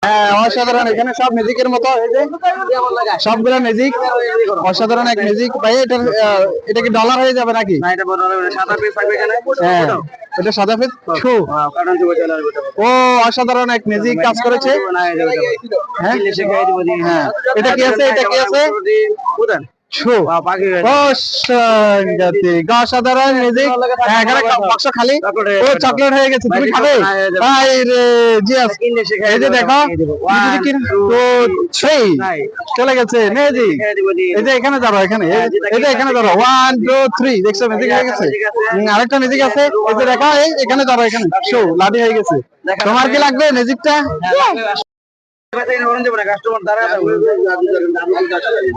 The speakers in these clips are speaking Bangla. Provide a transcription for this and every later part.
হ্যাঁ অসাধারণ, এখানে সব ম্যাজিকের মতো, এই যে সবগুলো ম্যাজিক, অসাধারণ এক ম্যাজিক ভাই। এটা কি ডলার হয়ে যাবে নাকি? না, এটা বড় সাদা পিস থাকবে এখানে। হ্যাঁ এটা সাদা ফেজ শো। ও অসাধারণ এক ম্যাজিক কাজ করেছে। হ্যাঁ হ্যাঁ এটা কি আছে, এটা কি আছে? অসাধারণ ম্যাজিক। বাক্স খালি, ও চকলেট হয়ে গেছে, তুমি খাবে? এই যে দেখো চলে গেছে ম্যাজিক। এই যে এখানে ধরো, এখানে এই যে এখানে ধরো 1 2 3 দেখছো ম্যাজিক হয়ে গেছে। আরেকটা ম্যাজিক আছে, এই যে দেখো, এই এখানে ধরো, এখানে শো লাডি হয়ে গেছে। তোমার কি লাগবে ম্যাজিকটা? কাস্টমার দ্বারা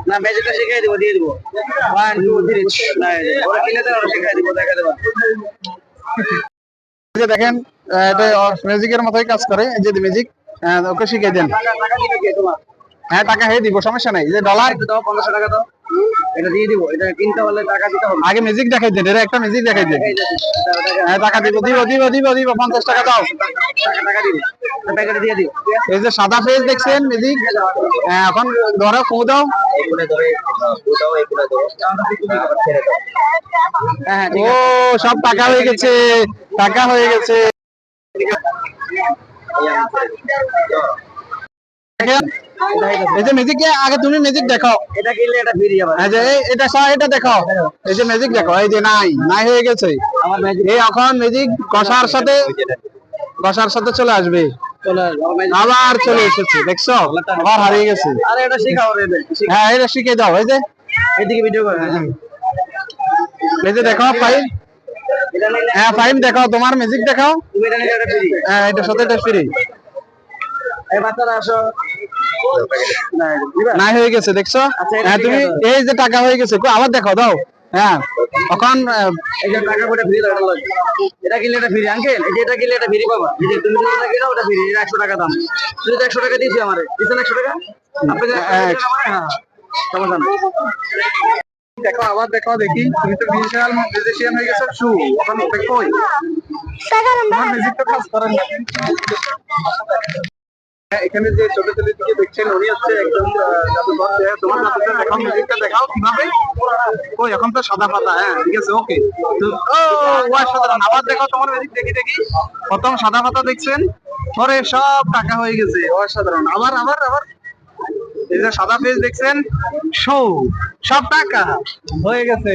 না ম্যাজিকটা শিখিয়ে দিব, দিয়ে দিব 1 2 3 না ওরা কিনে দেন, ওরা শিখিয়ে দিব, দেখা দেব। এই যে দেখেন এটা ম্যাজিকের মতোই কাজ করে। এই যে ম্যাজিক ওকে শিখিয়ে দেন। টাকা দিবে কে তোমার? হ্যাঁ টাকা হয়ে দিব, সমস্যা নাই। এই যে ডলার দাও 1500 টাকা দাও, এটা দিয়ে দিব। এটা কিনতে হলে টাকা দিতে হবে। আগে ম্যাজিক দেখাই দেন, এটা একটা ম্যাজিক দেখাই দেন। হ্যাঁ টাকা দিব, দিব দিব দিব দিব 50 টাকা দাও। টাকা দিবে, প্যাকেটে দিয়ে দিও। এই যে সাদা ফেজ দেখছেন ম্যাজিক, এখন ধরো ফু দাও। এগুলো ধরে ফু দাও, এগুলো ধরো ছেড়ে দাও। হ্যাঁ ও সব টাকা হয়ে গেছে, টাকা হয়ে গেছে। এই যে ম্যাজিক, আগে তুমি ম্যাজিক দেখাও। এটা কিনলে এটা ফ্রি আবার। এই যে এটা এটা দেখাও, এই যে ম্যাজিক দেখো, এই যে নাই নাই হয়ে গেছে আমার ম্যাজিক। এই এখন ম্যাজিক কষার সাথে চলে আসবে। চলে আবার চলে এসেছে, দেখছো আবার হারিয়ে গেছে। আরে এটা শিখাও রে। হ্যাঁ এটা শিখে দাও। এই যে এদিকে ভিডিও করো। এই যে দেখো ফাইল, হ্যাঁ ফাইল দেখাও, তোমার ম্যাজিক দেখাও। তুমি এটা নিলে এটা ফ্রি। হ্যাঁ এটা সাথে এটা ফ্রি। এই বাচ্চারা আসো। নাই হয়ে গেছে, দেখছো? হ্যাঁ তুমি এই যে টাকা হয়ে গেছে, আবার দেখো দাও। হ্যাঁ এখন এই যে টাকা কোটা ফ্রি দাও। এটা কিনলে এটা ফ্রি আঙ্কেল। এই যে এটা কিনলে এটা ফ্রি পাবা। এই যে তুমি যেটা কিনো ওটা ফ্রি। এটা 100 টাকা দাম। তুমি তো 100 টাকা দিয়েছি আমারে। দিছেন 100 টাকা? আপনি যে হ্যাঁ সমস্যা নাই। দেখো আবার দেখো, দেখি তুমি তো বিশাল ম্যাজিশিয়ান হয়ে গেছো। শু এখন দেখো তোমার ম্যাজিক তো কাজ করেন না। এখানে যে ছোট ছেলেটিকে দেখছেন, উনি হচ্ছে একজন জাদুকর। তোমার জাদুটা দেখাও, ম্যাজিকটা দেখাও কিভাবে। ওই এখন তো সাদা পাতা। হ্যাঁ ঠিক আছে, ওকে। ও অসাধারণ, আবার দেখো তোমার ম্যাজিক, দেখি দেখি। প্রথম সাদা পাতা দেখছেন, পরে সব টাকা হয়ে গেছে। অসাধারণ, আবার আবার আবার এই যে সাদা পেজ দেখছেন, শো সব টাকা হয়ে গেছে।